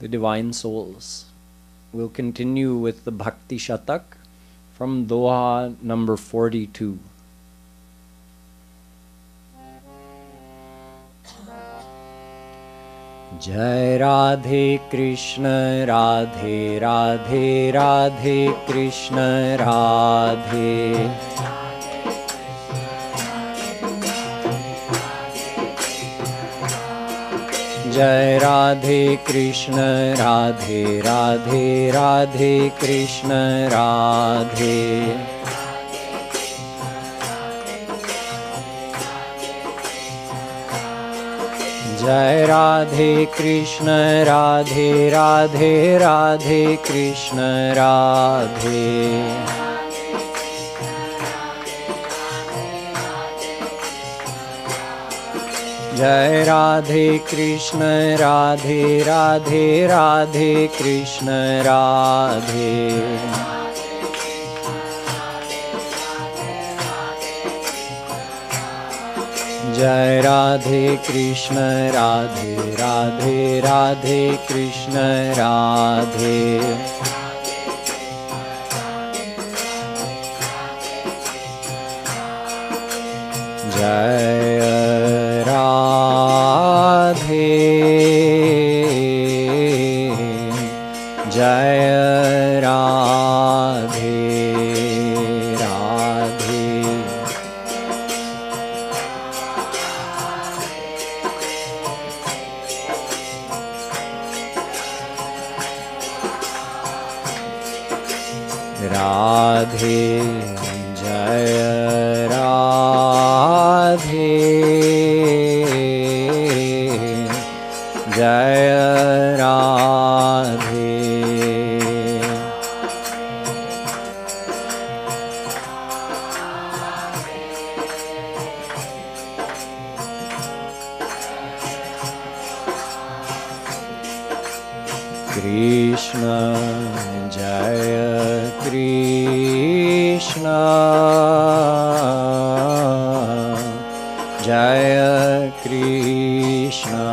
to divine souls. We'll continue with the Bhakti Shatak from doha number 42. Jai Radhe Krishna Radhe Radhe Radhe Krishna Radhe Jai Radhe Krishna Radhe Radhe Radhe Krishna Radhe Jai Radhe Krishna Radhe Radhe Radhe Krishna Radhe Jai Radhe Krishna Radhe Radhe Radhe Krishna Radhe Jai Radhe Krishna Radhe Radhe Radhe Krishna Radhe Jai Radhe Jai Radhe Radhe Jai Radhe Jai Radhe Krishna Jaya Krishna Jaya Krishna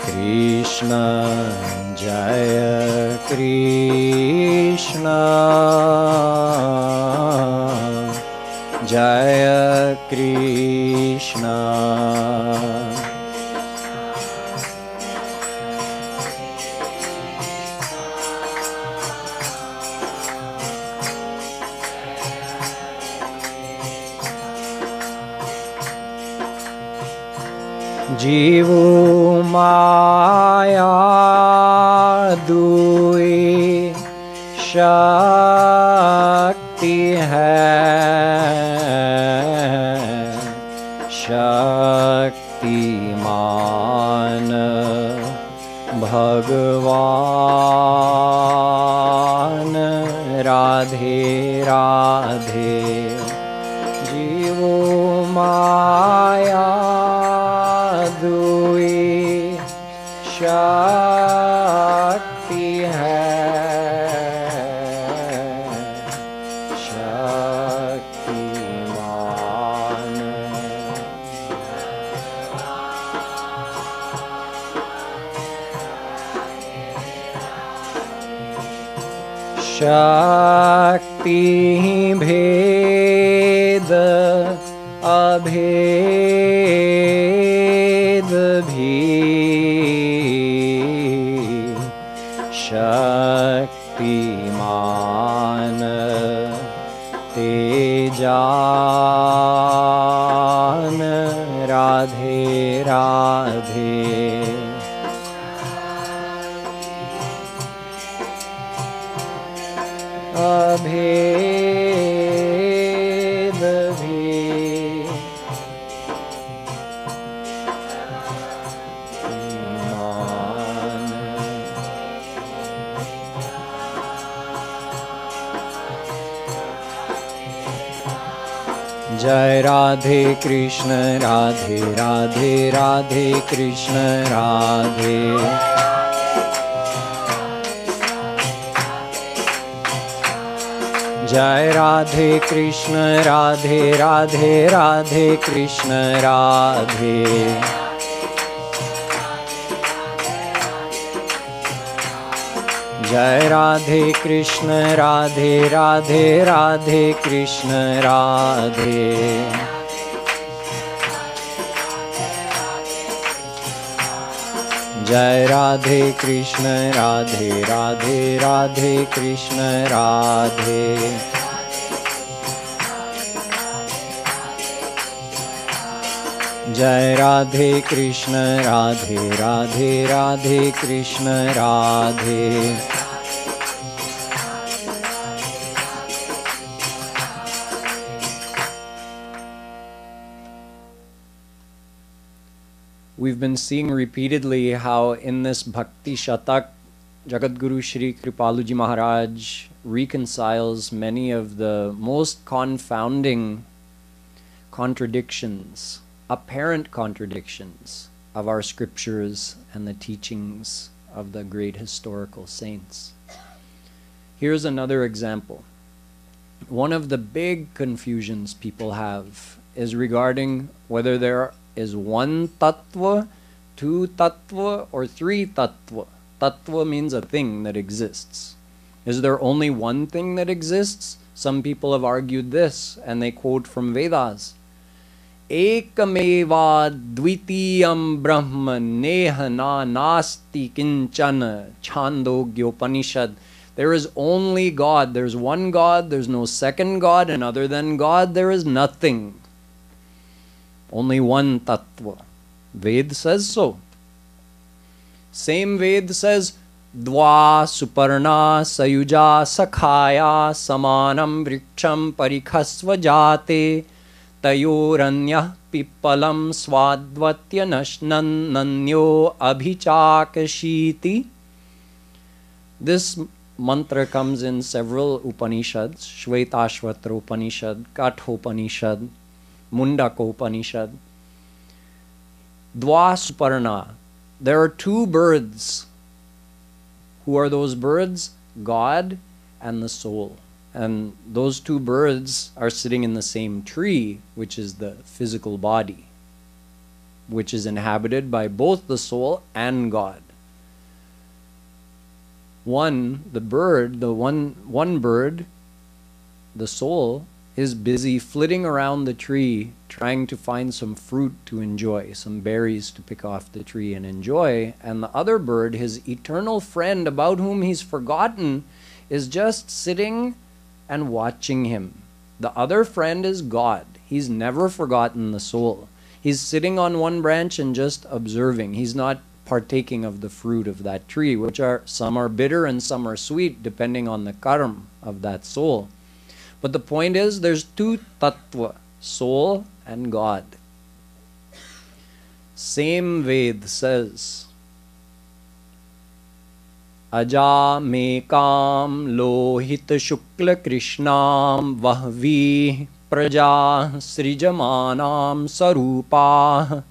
Krishna Jaya Krishna Jaya Krishna Jivu Maya Dui Shakti hai Shaktiman Bhagwan Radhe Radhe Jivu Maya Dui Shakti Shakti bhed abhed bhi Shaktiman tejan Radhe Radhe abhed bhi Jai Radhe Krishna Radhe Radhe Radhe Krishna Radhe Jai Radhe Krishna Radhe Radhe Radhe Krishna Radhe. Jai Radhe Krishna Radhe Radhe Radhe Krishna Radhe. Jai Radhe Krishna Radhe Radhe Radhe Krishna Radhe. Jai Radhe Krishna Radhe Radhe Radhe Krishna Radhe. We've been seeing repeatedly how in this Bhakti Shatak, Jagadguru Shree Kripalu Ji Maharaj reconciles many of the most confounding contradictions, apparent contradictions of our scriptures and the teachings of the great historical saints. Here's another example. One of the big confusions people have is regarding whether there is one tattva, two tattva, or three tattva. Tattva means a thing that exists. Is there only one thing that exists? Some people have argued this, and they quote from Vedas. Ekameva dvitiyam brahma neha na nasti kinchana Chandogyopanishad. There is only God. There's one God. There's no second God. And other than God, there is nothing. Only one tattva. Ved says so. Same Ved says, Dva suparna sayuja sakhaya samanam vriksham parikhasva jate tayoranya pipalam swadvatya nashnan nanyo abhichakashiti. This mantra comes in several Upanishads, Shvetashvatra Upanishad, Kathopanishad, Mundaka Upanishad. Dva suparna. There are two birds. Who are those birds? God and the soul. And those two birds are sitting in the same tree, which is the physical body, which is inhabited by both the soul and God. One bird, the soul, is busy flitting around the tree trying to find some fruit to enjoy, some berries to pick off the tree and enjoy, and the other bird, his eternal friend about whom he's forgotten, is just sitting and watching him. The other friend is God. He's never forgotten the soul. He's sitting on one branch and just observing. He's not partaking of the fruit of that tree, which some are bitter and some are sweet, depending on the karma of that soul. But the point is, there's two tattva, soul and God. Same Ved says, Aja mekam lohit shukla krishnam vahvi praja srijamanam sarupa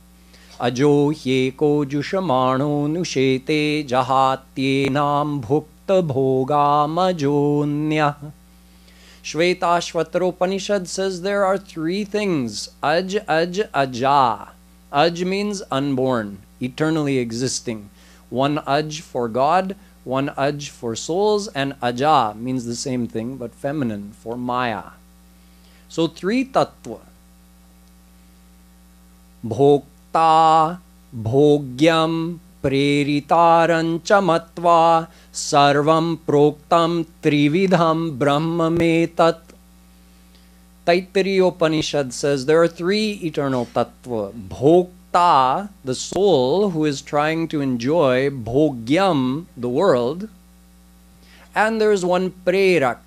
ajo hyeko jushamano nushete jahatyenam bhukta bhogamajonyah. Shvetashvatra Upanishad says there are three things. Aj, aja. Aj means unborn, eternally existing. One aj for God, one aj for souls, and aja means the same thing but feminine, for Maya. So three tattva. Bhokta, bhogyam, preritarancha matva sarvam proktam trividham brahma metat. Taittiriya Upanishad says there are three eternal tattva. Bhokta, the soul who is trying to enjoy, bhogyam, the world, and there is one prerak,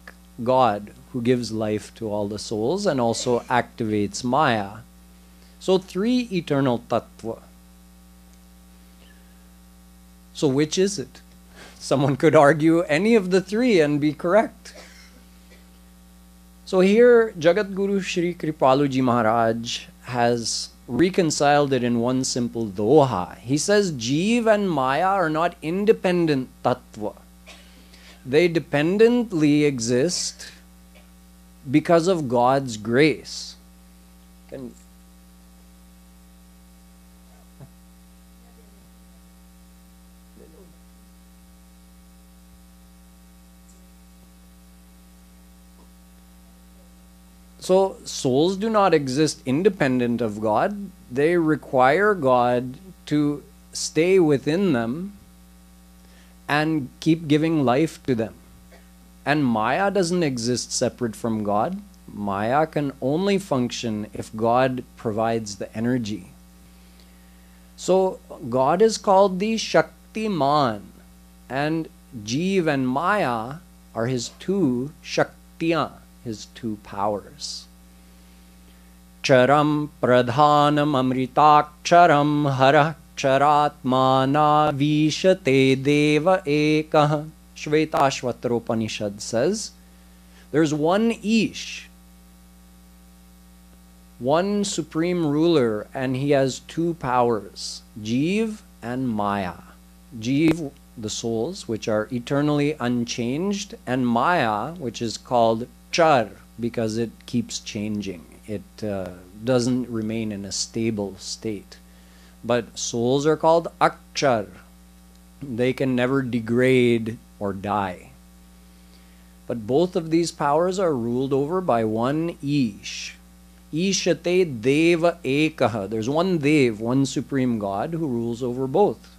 God, who gives life to all the souls and also activates Maya. So three eternal tattva. So which is it? Someone could argue any of the three and be correct. So here Jagadguru Shree Kripalu Ji Maharaj has reconciled it in one simple doha. He says Jeev and Maya are not independent tattva. They dependently exist because of God's grace. So souls do not exist independent of God. They require God to stay within them and keep giving life to them. And Maya doesn't exist separate from God. Maya can only function if God provides the energy. So God is called the Shaktiman, and Jeev and Maya are his two Shaktiyan, his two powers. Charam pradhanam amritaksharam harah charatmana vishate deva ekah. Shvetashvataropanishad says, there's one Ish, one supreme ruler, and he has two powers, Jeev and Maya. Jeev, the souls, which are eternally unchanged, and Maya, which is called Char, because it keeps changing. It doesn't remain in a stable state. But souls are called Akshar. They can never degrade or die. But both of these powers are ruled over by one Ish. Ishate Deva Ekaha. There's one Dev, one supreme God, who rules over both.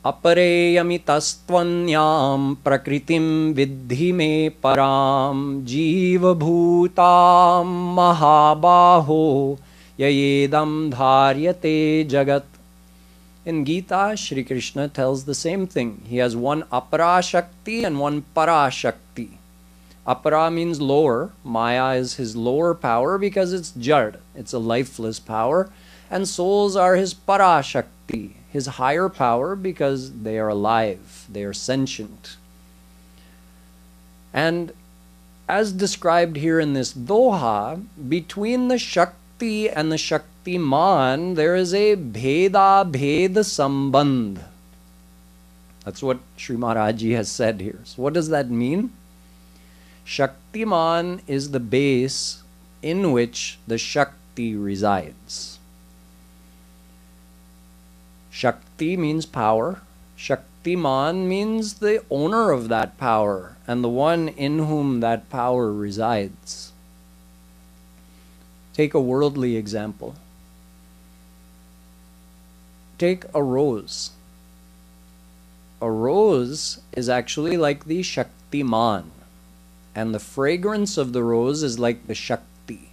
Apareyamitastvanyam prakritim vidhi me param jiva bhutam mahabaho yayedam dharyate jagat. In Gita, Shri Krishna tells the same thing. He has one Apara Shakti and one Para Shakti. Apara means lower. Maya is his lower power because it's Jad. It's a lifeless power. And souls are his Para Shakti, his higher power, because they are alive. They are sentient. And as described here in this doha, between the Shakti and the Shaktiman, there is a Bheda Bheda Sambandh. That's what Sri Maharaji has said here. So what does that mean? Shaktiman is the base in which the Shakti resides. Shakti means power. Shaktiman means the owner of that power and the one in whom that power resides. Take a worldly example. Take a rose. A rose is actually like the Shaktiman, and the fragrance of the rose is like the Shakti.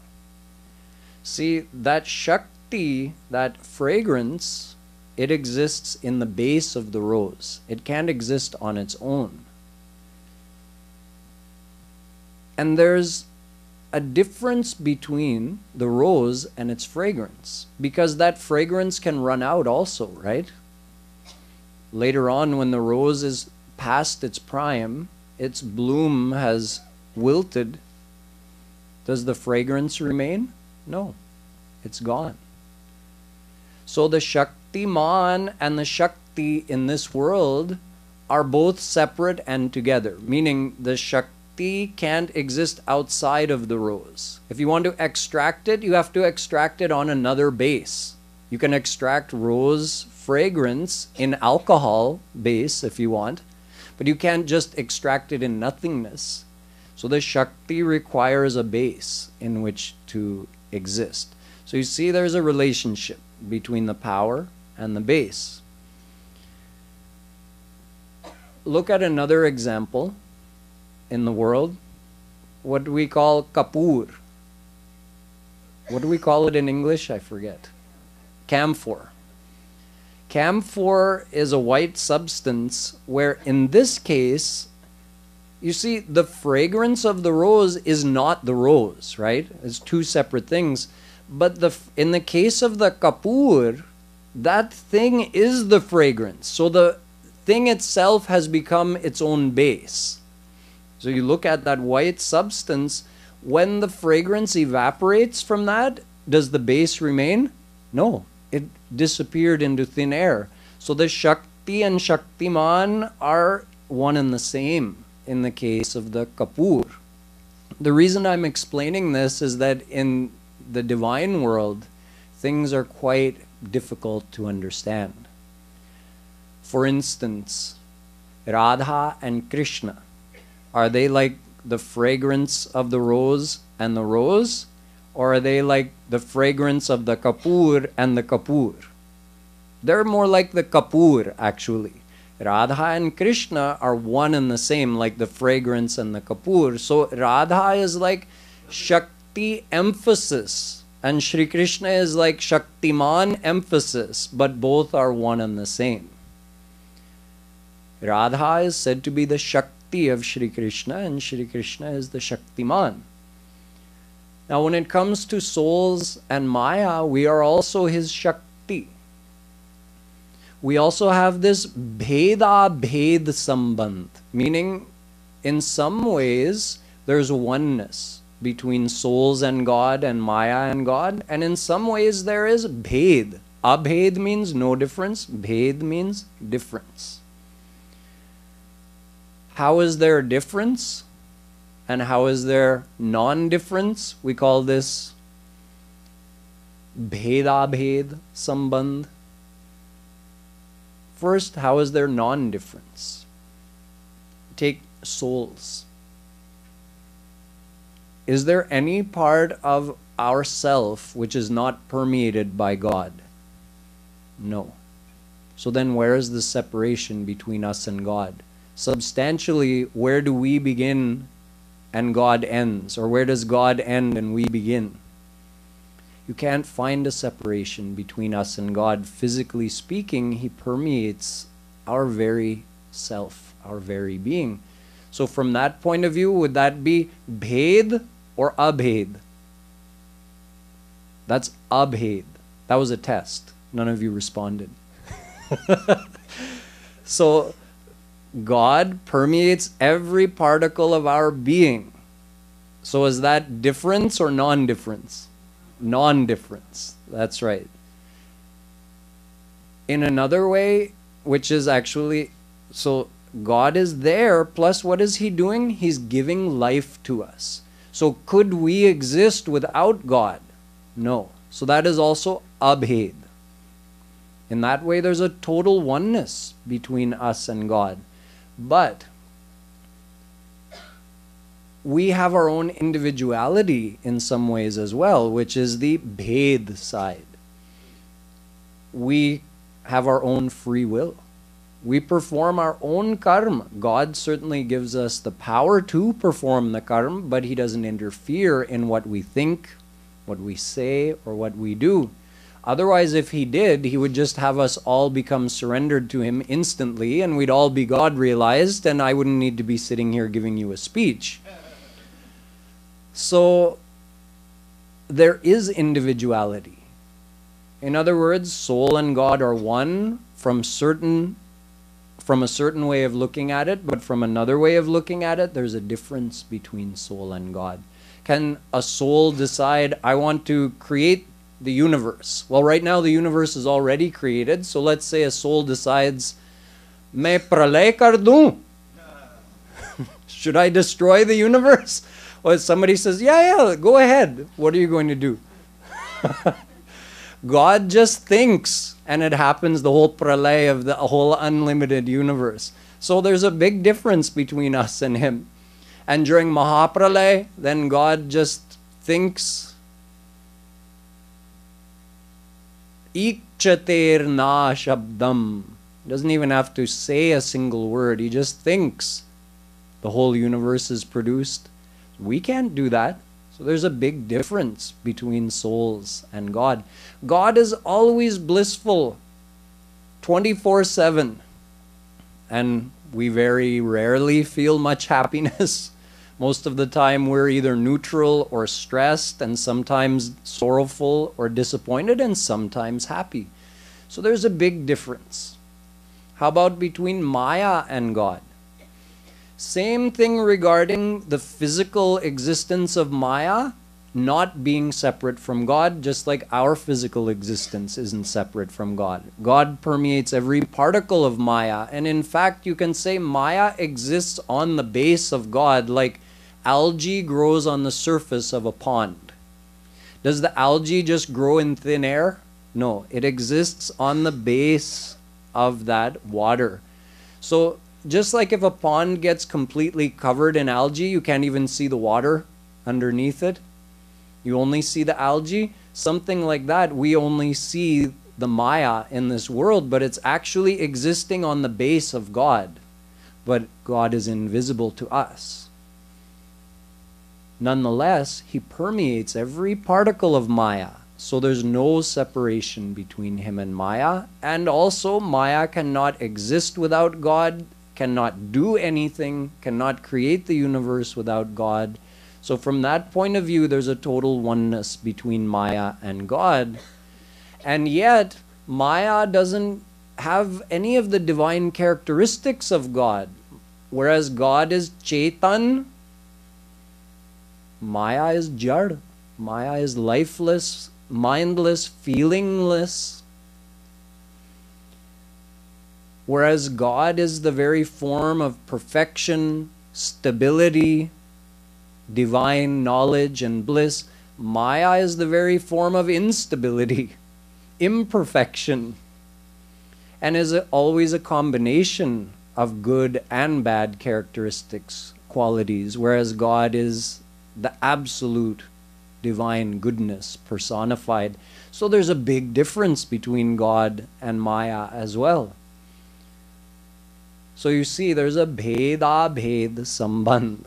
See, that Shakti, that fragrance, it exists in the base of the rose. It can't exist on its own. And there's a difference between the rose and its fragrance, because that fragrance can run out also, right? Later on, when the rose is past its prime, its bloom has wilted. Does the fragrance remain? No, it's gone. So the Shaktiman and the Shakti in this world are both separate and together, meaning the Shakti can't exist outside of the rose. If you want to extract it, you have to extract it on another base. You can extract rose fragrance in alcohol base if you want, but you can't just extract it in nothingness. So the Shakti requires a base in which to exist. So you see there's a relationship between the power and the base. Look at another example in the world. What do we call kapoor? What do we call it in English? I forget. Camphor. Camphor is a white substance where in this case, you see, the fragrance of the rose is not the rose, right? It's two separate things. But in the case of the kapoor, that thing is the fragrance. So the thing itself has become its own base. So you look at that white substance, when the fragrance evaporates from that, does the base remain? No, it disappeared into thin air. So the Shakti and Shaktiman are one and the same in the case of the kapoor. The reason I'm explaining this is that in the divine world, things are quite difficult to understand. For instance, Radha and Krishna, are they like the fragrance of the rose and the rose? Or are they like the fragrance of the kapoor and the kapoor? They're more like the kapoor, actually. Radha and Krishna are one and the same, like the fragrance and the kapoor. So Radha is like Shakti emphasis, and Shri Krishna is like Shaktiman emphasis, but both are one and the same. Radha is said to be the Shakti of Shri Krishna, and Shri Krishna is the Shaktiman. Now, when it comes to souls and Maya, we are also his Shakti. We also have this Bheda Bhed Sambandh, meaning in some ways there's oneness between souls and God and Maya and God, and in some ways there is Bhed. Abhed means no difference, Bhed means difference. How is there a difference? And how is there non-difference? We call this Bheda Bhed Sambandh. First, how is there non-difference? Take souls. Is there any part of ourself which is not permeated by God? No. So then where is the separation between us and God? Substantially, where do we begin and God ends? Or where does God end and we begin? You can't find a separation between us and God. Physically speaking, he permeates our very self, our very being. So from that point of view, would that be Bhed or Abhed? That's Abhed. That was a test. None of you responded. So God permeates every particle of our being. So is that difference or non-difference? Non-difference. That's right. In another way, which is actually, so God is there, plus what is he doing? He's giving life to us. So could we exist without God? No. So that is also Abhed. In that way, there's a total oneness between us and God. But we have our own individuality in some ways as well, which is the Bhed side. We have our own free will. We perform our own karma. God certainly gives us the power to perform the karma, but he doesn't interfere in what we think, what we say, or what we do. Otherwise, if he did, he would just have us all become surrendered to him instantly, and we'd all be God realized, and I wouldn't need to be sitting here giving you a speech. So there is individuality. In other words, soul and God are one from a certain way of looking at it, but from another way of looking at it, there's a difference between soul and God. Can a soul decide, I want to create the universe? Well, right now the universe is already created, so let's say a soul decides, मैं प्रलय कर दूं. Should I destroy the universe? Or somebody says, yeah, go ahead. What are you going to do? God just thinks, and it happens, the whole pralay of the whole unlimited universe. So there's a big difference between us and him. And during Mahapralay, then God just thinks, Ikchater na shabdam. Doesn't even have to say a single word. He just thinks the whole universe is produced. We can't do that. So there's a big difference between souls and God. God is always blissful, 24/7. And we very rarely feel much happiness. Most of the time we're either neutral or stressed, and sometimes sorrowful or disappointed, and sometimes happy. So there's a big difference. How about between Maya and God? Same thing regarding the physical existence of Maya not being separate from God, just like our physical existence isn't separate from God. God permeates every particle of Maya, and in fact you can say Maya exists on the base of God, like algae grows on the surface of a pond. Does the algae just grow in thin air? No, it exists on the base of that water. So just like if a pond gets completely covered in algae, you can't even see the water underneath it. You only see the algae. Something like that, we only see the Maya in this world, but it's actually existing on the base of God. But God is invisible to us. Nonetheless, He permeates every particle of Maya. So there's no separation between Him and Maya. And also, Maya cannot exist without God, cannot do anything, cannot create the universe without God. So from that point of view, there's a total oneness between Maya and God. And yet, Maya doesn't have any of the divine characteristics of God. Whereas God is Chetan, Maya is Jad. Maya is lifeless, mindless, feelingless. Whereas God is the very form of perfection, stability, divine knowledge and bliss. Maya is the very form of instability, imperfection, and is always a combination of good and bad characteristics, qualities, whereas God is the absolute divine goodness personified. So there's a big difference between God and Maya as well. So you see, there's a bheda sambandh,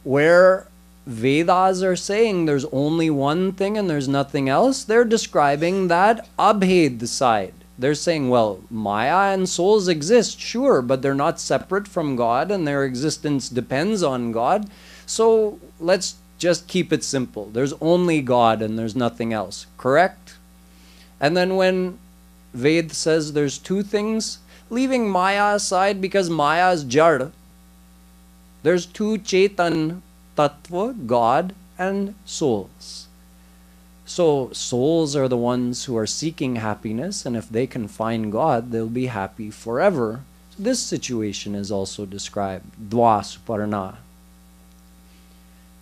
where Vedas are saying there's only one thing and there's nothing else. They're describing that abhed side. They're saying, well, Maya and souls exist, sure, but they're not separate from God and their existence depends on God. So let's just keep it simple. There's only God and there's nothing else, correct? And then when Ved says there's two things, leaving Maya aside because Maya is Jad, there's two Chetan Tattva, God and souls. So souls are the ones who are seeking happiness, and if they can find God, they'll be happy forever. So this situation is also described, Dva Suparna.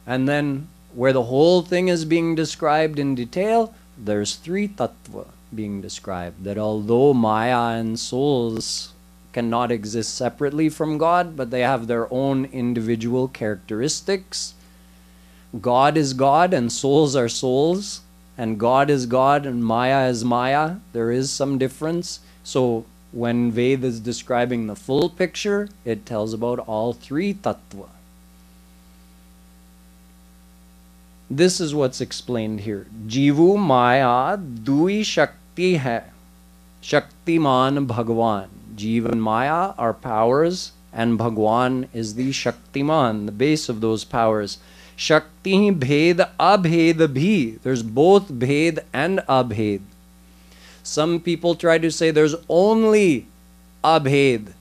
And then where the whole thing is being described in detail, there's three Tattva being described, that although Maya and souls cannot exist separately from God, but they have their own individual characteristics. God is God and souls are souls, and God is God and Maya is Maya. There is some difference. So when Veda is describing the full picture, it tells about all three tattva. This is what's explained here. Jivu Maya Dui Shakti hai. Shaktiman Bhagwan. Jiva and Maya are powers, and Bhagwan is the Shaktiman, the base of those powers. Shakti Bhed Abhed Bhi. There's both Bhed and Abhed. Some people try to say there's only Abhed.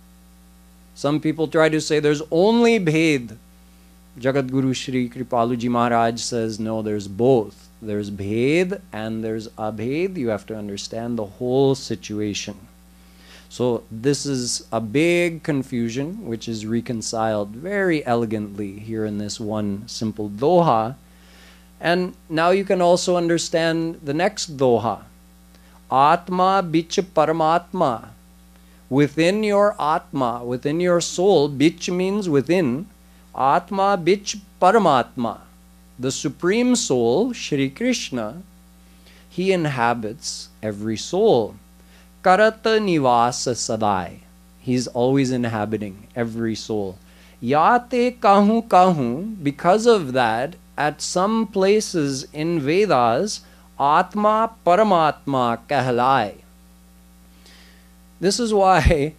Some people try to say there's only Bhed. Jagadguru Shree Kripalu Ji Maharaj says, no, there's both. There's Bhed and there's Abhed. You have to understand the whole situation. So this is a big confusion, which is reconciled very elegantly here in this one simple doha. And now you can also understand the next doha. Atma Bich Paramatma. Within your Atma, within your soul, Bich means within, Atma Bich Paramatma. The Supreme Soul, Shri Krishna, He inhabits every soul. Karata Nivasa Sadai. He's always inhabiting every soul. Yate Kahu Kahu. Because of that, at some places in Vedas, Atma Paramatma Kahlai. This is why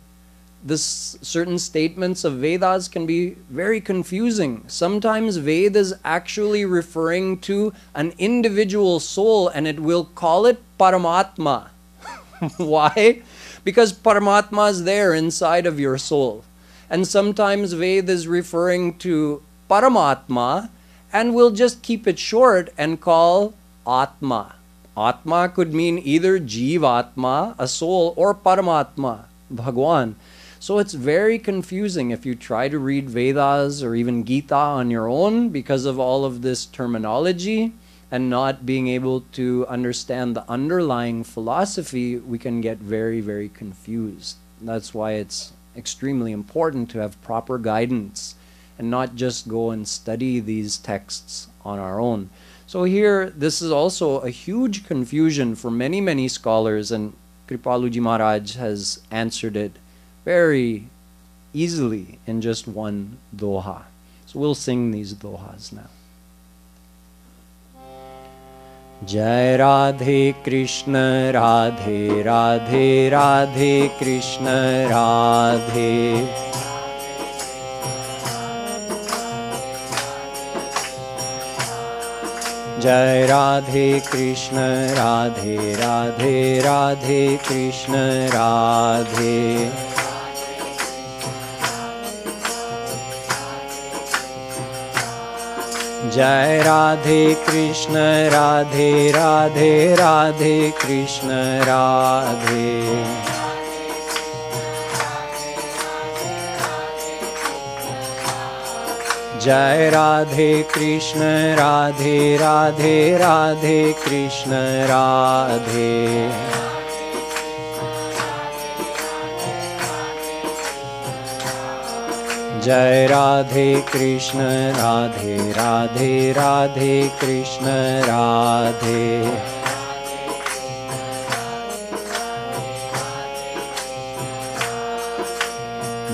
certain statements of Vedas can be very confusing. Sometimes Veda is actually referring to an individual soul and it will call it Paramatma. Why? Because Paramatma is there inside of your soul. And sometimes Veda is referring to Paramatma and we'll just keep it short and call Atma. Atma could mean either Jivatma, a soul, or Paramatma, Bhagwan. So it's very confusing if you try to read Vedas or even Gita on your own because of all of this terminology and not being able to understand the underlying philosophy. We can get very, very confused. That's why it's extremely important to have proper guidance and not just go and study these texts on our own. So here, this is also a huge confusion for many, many scholars, and Kripaluji Maharaj has answered it very easily in just one doha. So we'll sing these dohas now. Jai Radhe Krishna Radhe Radhe Radhe Krishna Radhe Jai Radhe Krishna Radhe Radhe Radhe Krishna Radhe Jai Radhe Krishna Radhe Radhe Radhe Krishna Radhe Jai Radhe Krishna Radhe Radhe Radhe Krishna Radhe Jai Radhe Krishna Radhe Radhe Radhe Krishna Radhe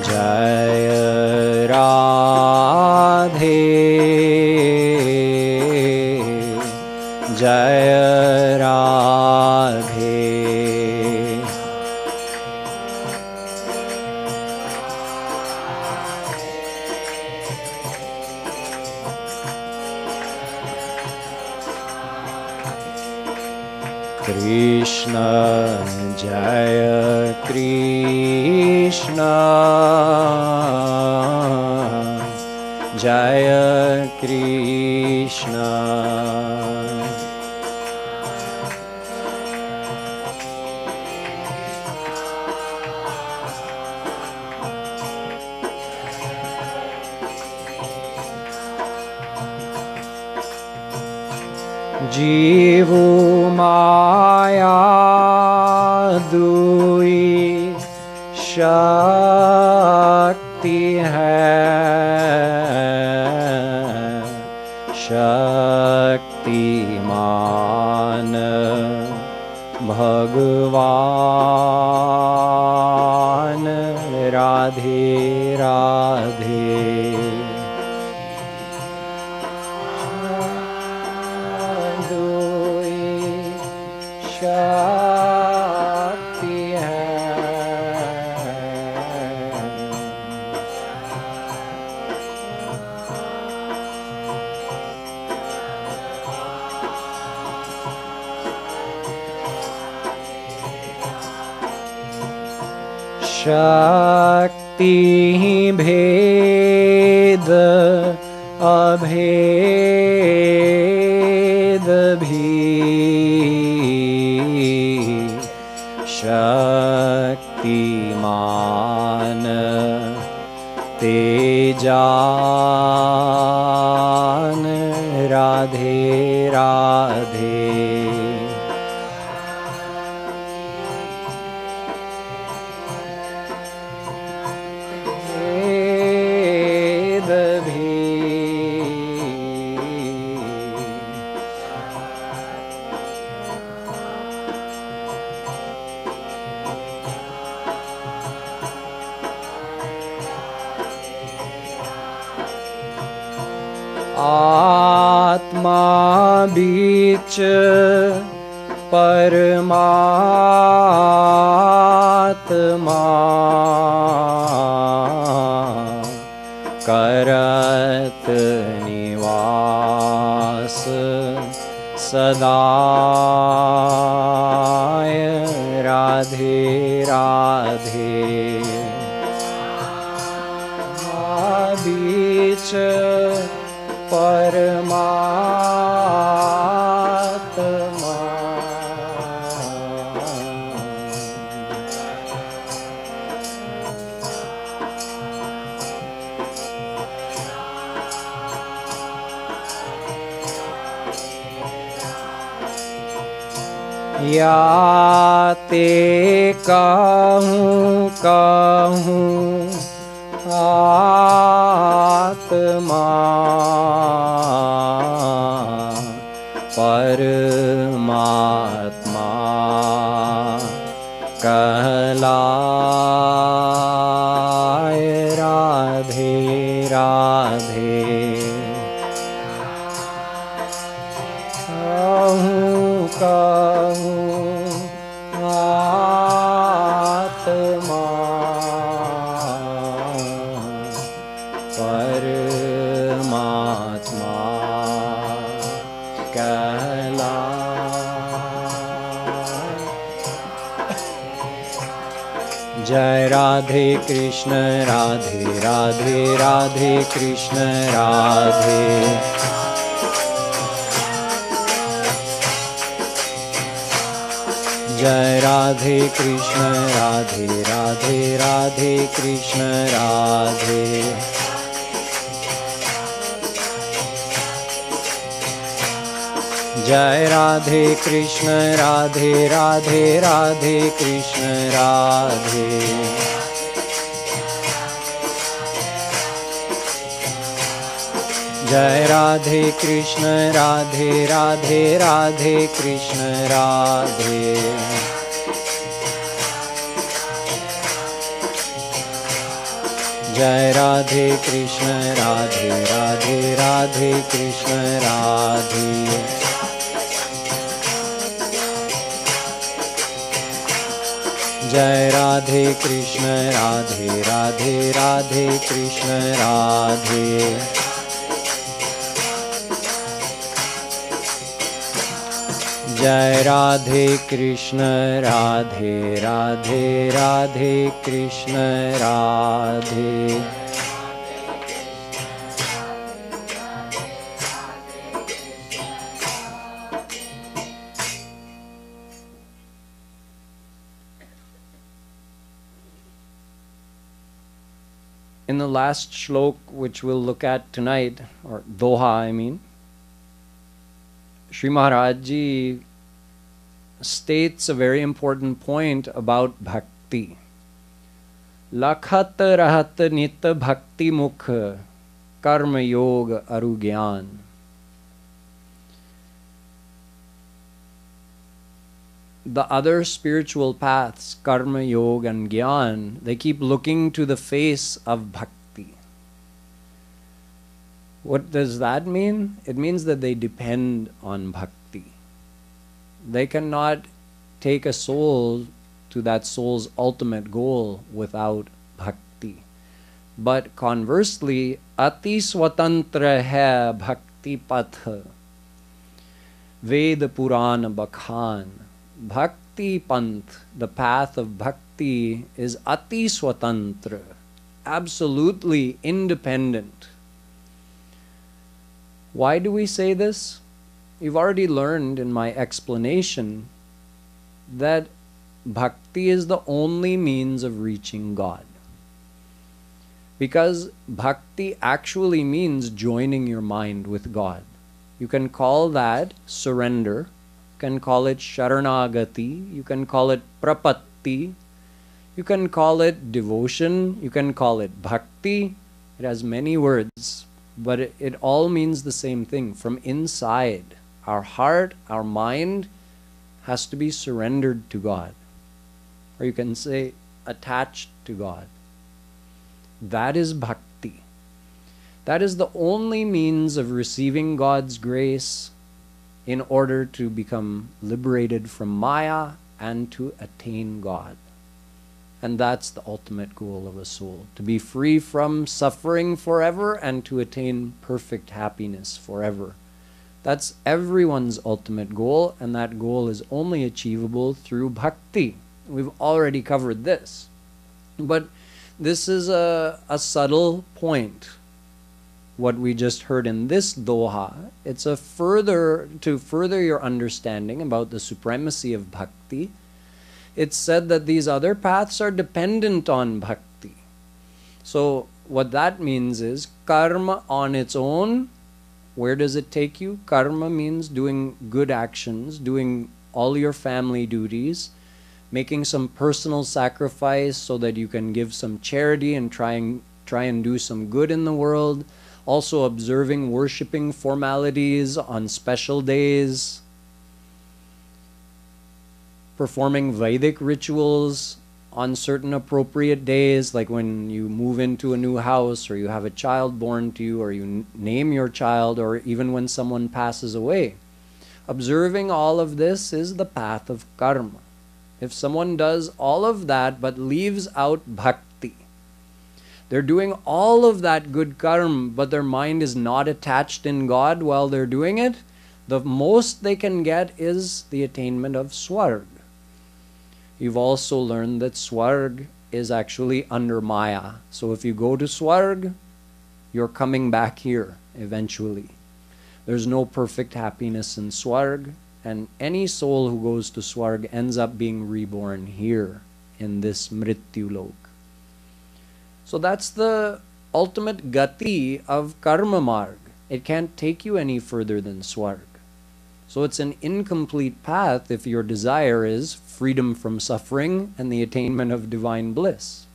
Jai Radhe Jai Radhe Krishna Jaya Krishna Jaya Krishna Jivu Maya Dui Shakti hai Shaktiman Bhagwan Radhe Radhe Shakti Shakti Bhed Abhed Bhi Shaktiman Tejan Radhe Radhe Atma बीच परमात्मा करत निवास सदाय राधे राधे बीच परमात्मा या ते कहूँ कहूँ आत्मा परमात्मा कहलाए राधे राधे कहूँ कहूँ आत्मा परमात्मा जय राधे कृष्ण राधे राधे राधे कृष्ण राधे जय राधे कृष्ण राधे राधे राधे कृष्ण राधे जय राधे कृष्ण राधे राधे राधे कृष्ण राधे जय राधे कृष्ण राधे राधे राधे कृष्ण राधे जय राधे कृष्ण राधे राधे राधे कृष्ण राधे जय राधे कृष्ण राधे राधे राधे कृष्ण राधे जय Radhe Krishna Radhe Radhe Radhe Krishna Radhe In the last shlok, which we'll look at tonight, or doha I mean, Sri Maharaj Ji states a very important point about bhakti. Lakhat rahat nit bhakti mukh karma yoga arugyan. The other spiritual paths, karma, yoga and gyan, they keep looking to the face of bhakti. What does that mean? It means that they depend on bhakti. They cannot take a soul to that soul's ultimate goal without bhakti. But conversely, ati swatantra hai bhakti path Ved Purana Bakhan. Bhakti Panth, the path of bhakti, is ati swatantra, absolutely independent. Why do we say this? You've already learned in my explanation that bhakti is the only means of reaching God. Because bhakti actually means joining your mind with God. You can call that surrender. You can call it sharanagati, you can call it prapatti, you can call it devotion, you can call it bhakti. It has many words, but it all means the same thing. From inside, our heart, our mind has to be surrendered to God. Or you can say attached to God. That is bhakti. That is the only means of receiving God's grace in order to become liberated from Maya and to attain God. And that's the ultimate goal of a soul, to be free from suffering forever and to attain perfect happiness forever. That's everyone's ultimate goal, and that goal is only achievable through bhakti. We've already covered this. But this is a subtle point. What we just heard in this doha, it's to further your understanding about the supremacy of bhakti. It's said that these other paths are dependent on bhakti. So what that means is karma on its own, where does it take you? Karma means doing good actions, doing all your family duties, making some personal sacrifice so that you can give some charity and try and do some good in the world, also observing worshipping formalities on special days, performing Vedic rituals on certain appropriate days, like when you move into a new house, or you have a child born to you, or you name your child, or even when someone passes away. Observing all of this is the path of karma. If someone does all of that but leaves out bhakti, they're doing all of that good karma, but their mind is not attached in God while they're doing it, the most they can get is the attainment of swarg. You've also learned that swarg is actually under Maya. So if you go to swarg, you're coming back here eventually. There's no perfect happiness in swarg, and any soul who goes to swarg ends up being reborn here in this mrityu lok. So that's the ultimate gati of karma marg. It can't take you any further than swarg. So it's an incomplete path if your desire is freedom from suffering and the attainment of divine bliss.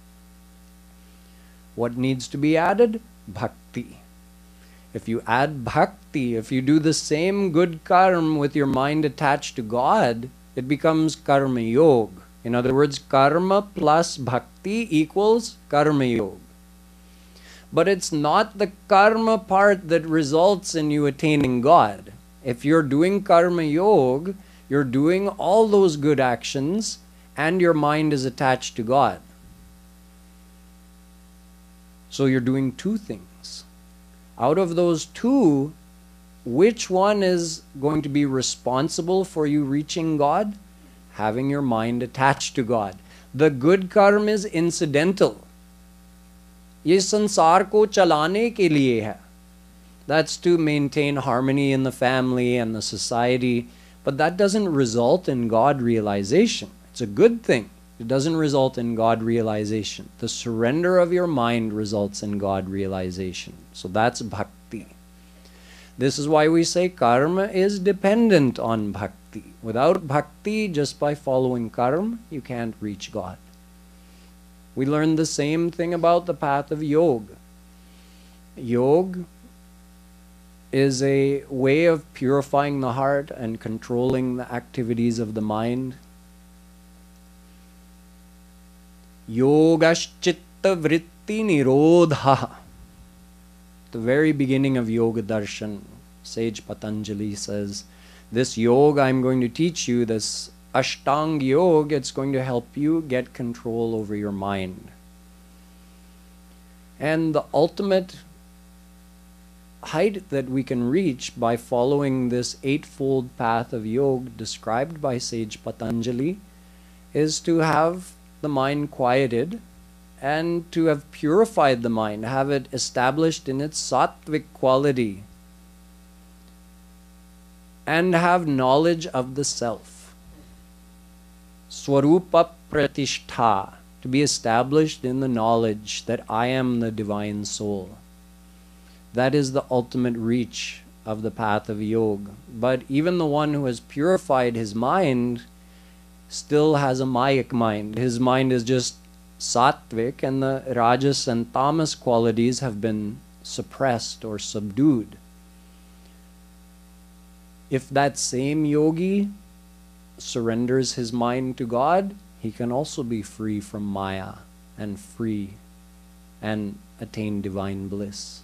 What needs to be added? Bhakti. If you add bhakti, if you do the same good karma with your mind attached to God, it becomes karma yoga. In other words, karma plus bhakti equals karma yoga. But it's not the karma part that results in you attaining God. If you're doing karma yoga, you're doing all those good actions and your mind is attached to God. So you're doing two things. Out of those two, which one is going to be responsible for you reaching God? Having your mind attached to God. The good karma is incidental. ये संसार को चलाने के लिए है. That's to maintain harmony in the family and the society, but that doesn't result in God realization. It's a good thing. It doesn't result in God realization. The surrender of your mind results in God realization. So that's bhakti. This is why we say karma is dependent on bhakti. Without bhakti, just by following karma, you can't reach God. We learned the same thing about the path of yoga. Yoga is a way of purifying the heart and controlling the activities of the mind. Yogaschitta vritti nirodha. The very beginning of Yoga Darshan, Sage Patanjali says, this yoga I'm going to teach you, this Ashtang Yoga, it's going to help you get control over your mind. And the ultimate height that we can reach by following this eightfold path of yoga described by Sage Patanjali is to have the mind quieted and to have purified the mind, have it established in its sattvic quality, and have knowledge of the self. Swarupa pratishtha, to be established in the knowledge that I am the divine soul. That is the ultimate reach of the path of yoga. But even the one who has purified his mind still has a mayic mind. His mind is just sattvic, and the rajas and tamas qualities have been suppressed or subdued. If that same yogi surrenders his mind to God, he can also be free from maya and free and attain divine bliss.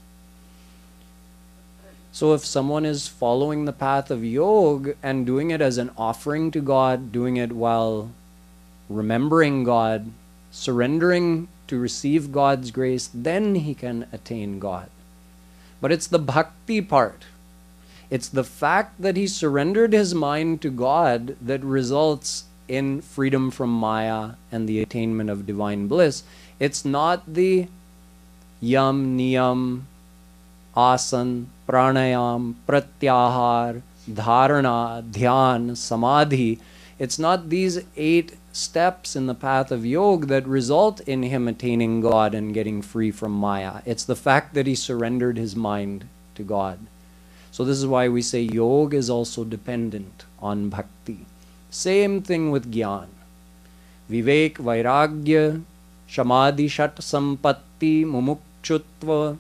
So if someone is following the path of yoga and doing it as an offering to God, doing it while remembering God, surrendering to receive God's grace, then he can attain God. But it's the bhakti part. It's the fact that he surrendered his mind to God that results in freedom from maya and the attainment of divine bliss. It's not the yam, niyam, asan, pranayam, pratyahar, dharana, dhyan, samadhi. It's not these 8 steps in the path of yoga that result in him attaining God and getting free from maya. It's the fact that he surrendered his mind to God. So this is why we say yoga is also dependent on bhakti. Same thing with Gyan. Vivek, Vairagya, Shamadhi, Shat, Sampatti, Mumukshutva,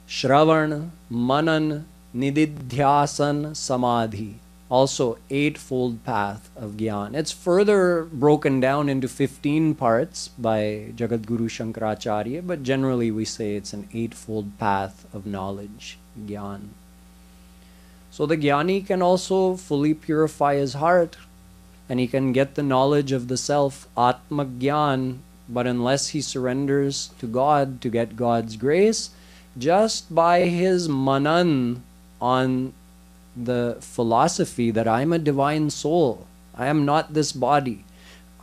Shravan, Manan, Nididhyasan, Samadhi. Also, eightfold path of Gyan. It's further broken down into 15 parts by Jagadguru Shankaracharya, but generally we say it's an eightfold path of knowledge, Gyan. So the Jnani can also fully purify his heart, and he can get the knowledge of the self, Atma Gyan, but unless he surrenders to God to get God's grace, just by his manan on the philosophy that I am a divine soul, I am not this body,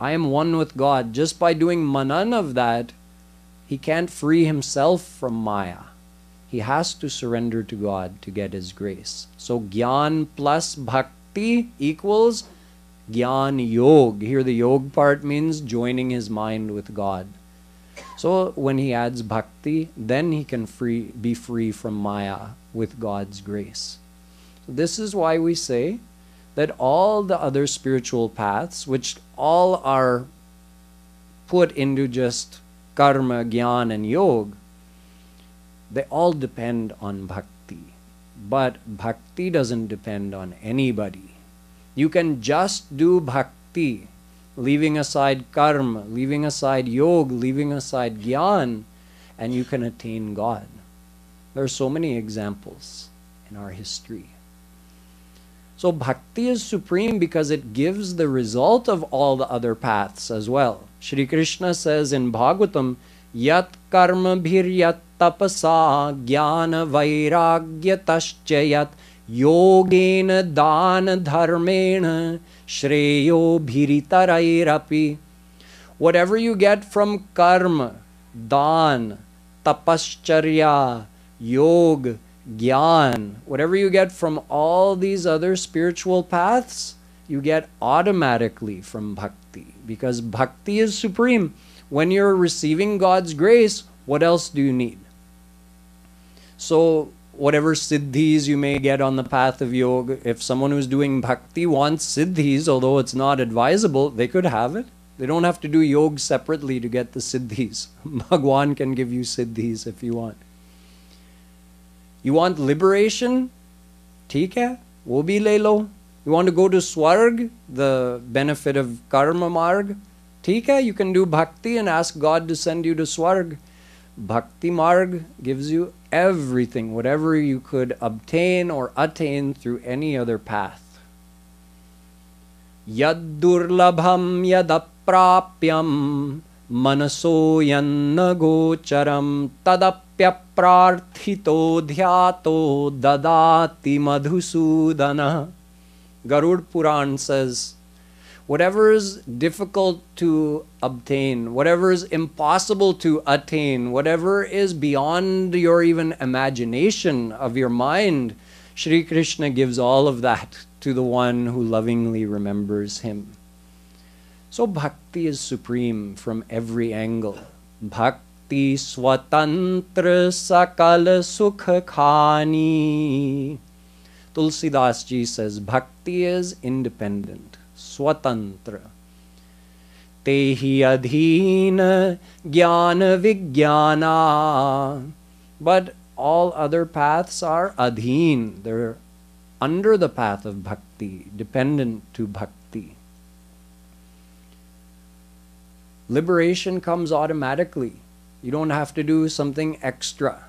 I am one with God, just by doing manan of that, he can't free himself from Maya. He has to surrender to God to get his grace. So Gyan plus Bhakti equals Gyan Yog. Here the Yog part means joining his mind with God. So when he adds Bhakti, then he can be free from Maya with God's grace. So this is why we say that all the other spiritual paths, which all are put into just karma, Gyan and Yog, they all depend on Bhakti. But Bhakti doesn't depend on anybody. You can just do Bhakti, leaving aside karma, leaving aside Yoga, leaving aside Gyan, and you can attain God. There are so many examples in our history. So Bhakti is supreme because it gives the result of all the other paths as well. Shri Krishna says in Bhagavatam, Yat karma bhir yat tapasa jnana vairagya taschayat yogena dana dharmena shreyo bhiritarairapi. Whatever you get from karma, dan, tapascharya, yoga, Gyan, whatever you get from all these other spiritual paths, you get automatically from Bhakti, because Bhakti is supreme. When you're receiving God's grace, what else do you need? So whatever siddhis you may get on the path of yoga, if someone who's doing Bhakti wants siddhis, although it's not advisable, they could have it. They don't have to do yoga separately to get the siddhis. Bhagwan can give you siddhis if you want. You want liberation? Theek hai, wo bhi le lo. You want to go to Swarg, the benefit of karma marg? Theek hai, you can do bhakti and ask God to send you to Swarg. Bhakti marg gives you everything, whatever you could obtain or attain through any other path. Yad durlabham yad aprapyam manaso yanna gocharam tadapya prarthito dhyato dadati madhusudana. Garud Puran says, whatever is difficult to obtain, whatever is impossible to attain, whatever is beyond your even imagination of your mind, Shri Krishna gives all of that to the one who lovingly remembers him. So bhakti is supreme from every angle. Bhakti swatantra sakala sukha khani. Tulsidas ji says bhakti is independent, swatantra. Tehi adhina jnana vijnana. But all other paths are adhin. They're under the path of bhakti, dependent to bhakti. Liberation comes automatically. You don't have to do something extra.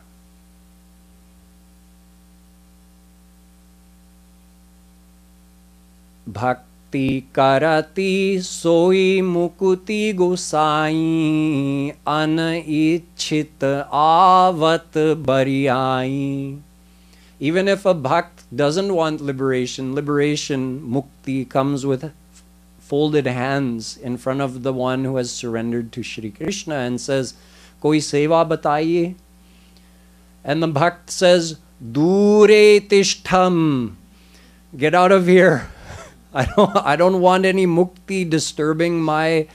Bhakti karati soi mukuti gosai anaichit avat bariyai. Even if a bhakt doesn't want liberation, mukti, comes with folded hands in front of the one who has surrendered to Shri Krishna and says, Koi seva bataiye? And the bhakt says, Dure tishtham. Get out of here. I don't want any mukti disturbing my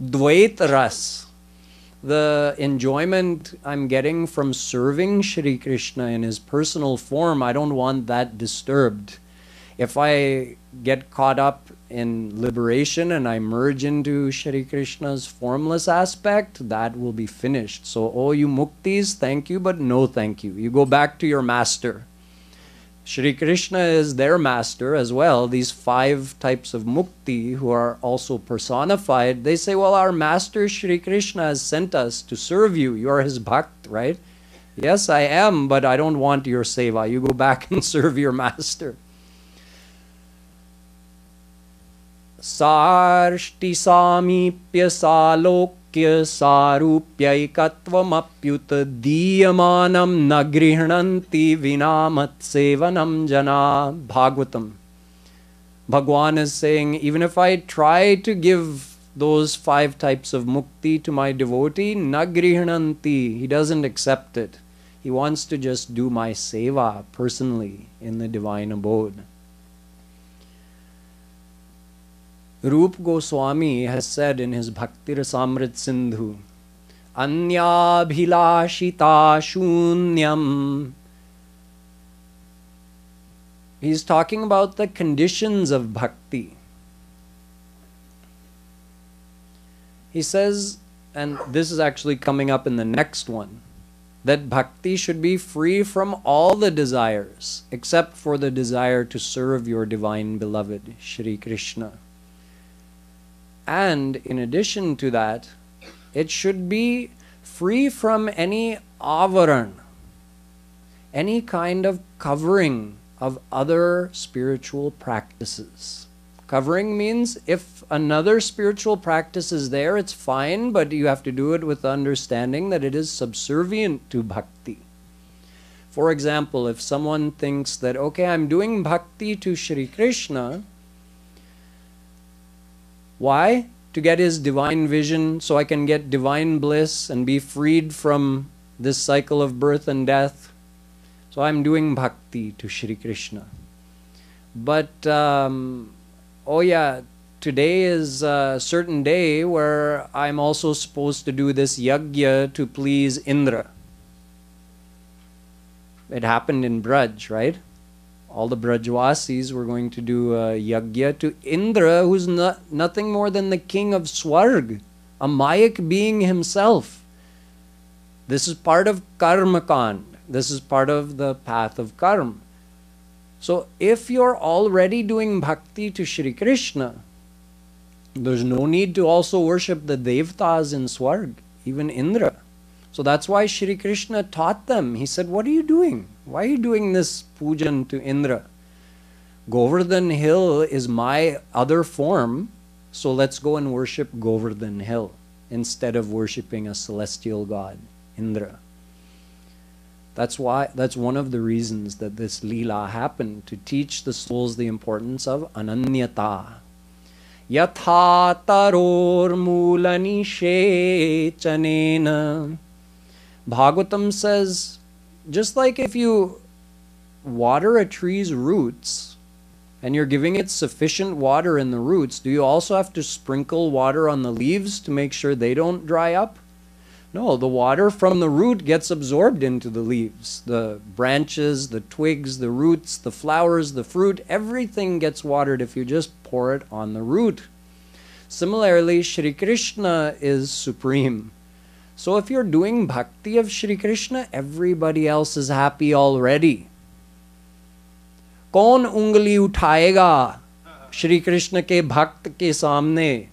dvait ras. The enjoyment I'm getting from serving Shri Krishna in his personal form, I don't want that disturbed. If I get caught up in liberation and I merge into Shri Krishna's formless aspect, that will be finished. So, oh, you muktis, thank you, but no thank you. You go back to your master. Shri Krishna is their master as well. These 5 types of mukti who are also personified, they say, well, our master Shri Krishna has sent us to serve you. You are his bhakt, right? Yes, I am, but I don't want your seva. You go back and serve your master. Sarshti samipya salokya sarupyaikatvam diyamanam nagrihnanti vinamat sevanam jana. Bhagavatam. Bhagwan is saying, even if I try to give those 5 types of mukti to my devotee, nagrihnanti, he doesn't accept it. He wants to just do my seva personally in the divine abode. Rup Goswami has said in his Bhakti Rasamrit Sindhu, Anyabhilashita shunyam. He's talking about the conditions of bhakti. He says, and this is actually coming up in the next one, that bhakti should be free from all the desires, except for the desire to serve your divine beloved, Shri Krishna. And in addition to that, it should be free from any avaran, any kind of covering of other spiritual practices. Covering means if another spiritual practice is there, it's fine, but you have to do it with the understanding that it is subservient to bhakti. For example, if someone thinks that, okay, I'm doing bhakti to Shri Krishna, why? To get his divine vision, so I can get divine bliss and be freed from this cycle of birth and death. So I'm doing bhakti to Shri Krishna. But, oh yeah, today is a certain day where I'm also supposed to do this yajna to please Indra. It happened in Braj, right? All the Brajwasis were going to do a yajna to Indra, who's nothing more than the king of Swarg, a Mayak being himself. This is part of Karma Kand. This is part of the path of karma. So if you're already doing bhakti to Shri Krishna, there's no need to also worship the Devtas in Swarg, even Indra. So that's why Shri Krishna taught them. He said, what are you doing? Why are you doing this pujan to Indra? Govardhan Hill is my other form, so let's go and worship Govardhan Hill instead of worshipping a celestial god, Indra. That's one of the reasons that this Leela happened, to teach the souls the importance of ananyata. Yatha taror mulanishe chanena. Bhagavatam says, just like if you water a tree's roots and you're giving it sufficient water in the roots, do you also have to sprinkle water on the leaves to make sure they don't dry up? No, the water from the root gets absorbed into the leaves. The branches, the twigs, the roots, the flowers, the fruit, everything gets watered if you just pour it on the root. Similarly, Shri Krishna is supreme. So if you're doing bhakti of Shri Krishna, everybody else is happy already. Kaun ungli uthayega Shri Krishna ke bhakt ke samne?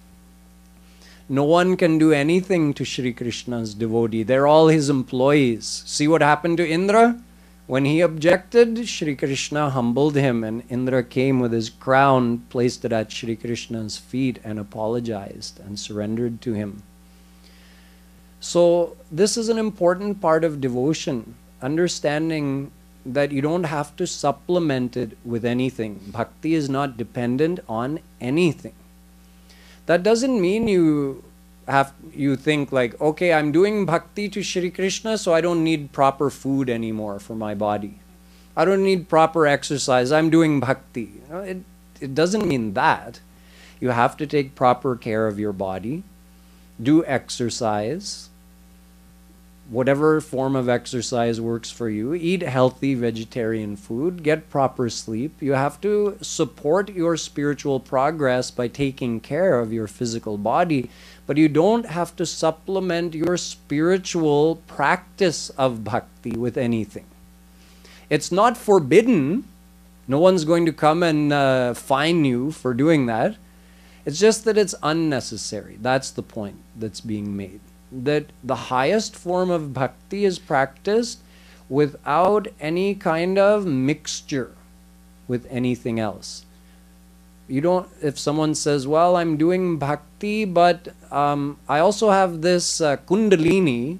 No one can do anything to Shri Krishna's devotee. They're all his employees. See what happened to Indra? When he objected, Shri Krishna humbled him, and Indra came with his crown, placed it at Shri Krishna's feet, and apologized and surrendered to him. So this is an important part of devotion, understanding that you don't have to supplement it with anything. Bhakti is not dependent on anything. That doesn't mean you think like, okay, I'm doing bhakti to Shri Krishna, so I don't need proper food anymore for my body. I don't need proper exercise. I'm doing bhakti. It doesn't mean that. You have to take proper care of your body, do exercise, whatever form of exercise works for you. Eat healthy vegetarian food, get proper sleep. You have to support your spiritual progress by taking care of your physical body, but you don't have to supplement your spiritual practice of bhakti with anything. It's not forbidden. No one's going to come and fine you for doing that. It's just that it's unnecessary. That's the point that's being made. That the highest form of bhakti is practiced without any kind of mixture with anything else. You don't, if someone says, well, I'm doing bhakti, but I also have this kundalini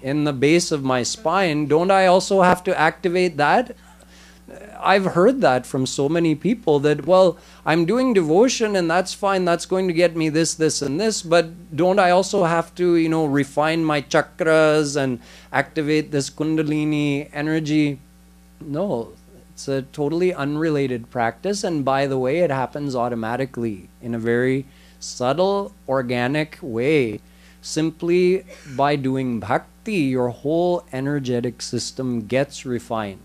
in the base of my spine, don't I also have to activate that? I've heard that from so many people that, well, I'm doing devotion and that's fine, that's going to get me this, this and this, but don't I also have to, you know, refine my chakras and activate this kundalini energy? No, it's a totally unrelated practice, and by the way, it happens automatically in a very subtle, organic way. Simply by doing bhakti, your whole energetic system gets refined.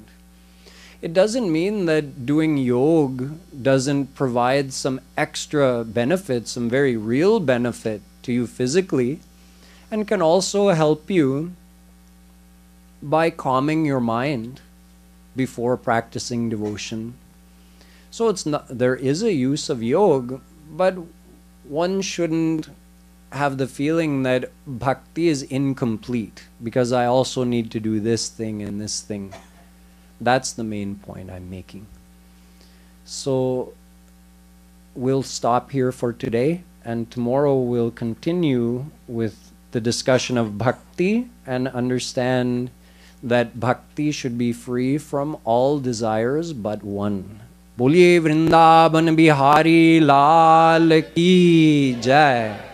It doesn't mean that doing yoga doesn't provide some extra benefit, some very real benefit to you physically, and can also help you by calming your mind before practicing devotion. So it's not, there is a use of yoga, but one shouldn't have the feeling that bhakti is incomplete because I also need to do this thing and this thing. That's the main point I'm making. So we'll stop here for today, and tomorrow we'll continue with the discussion of bhakti and understand that bhakti should be free from all desires but one. Boliye Vrindavan Bihari Lal Ki Jai.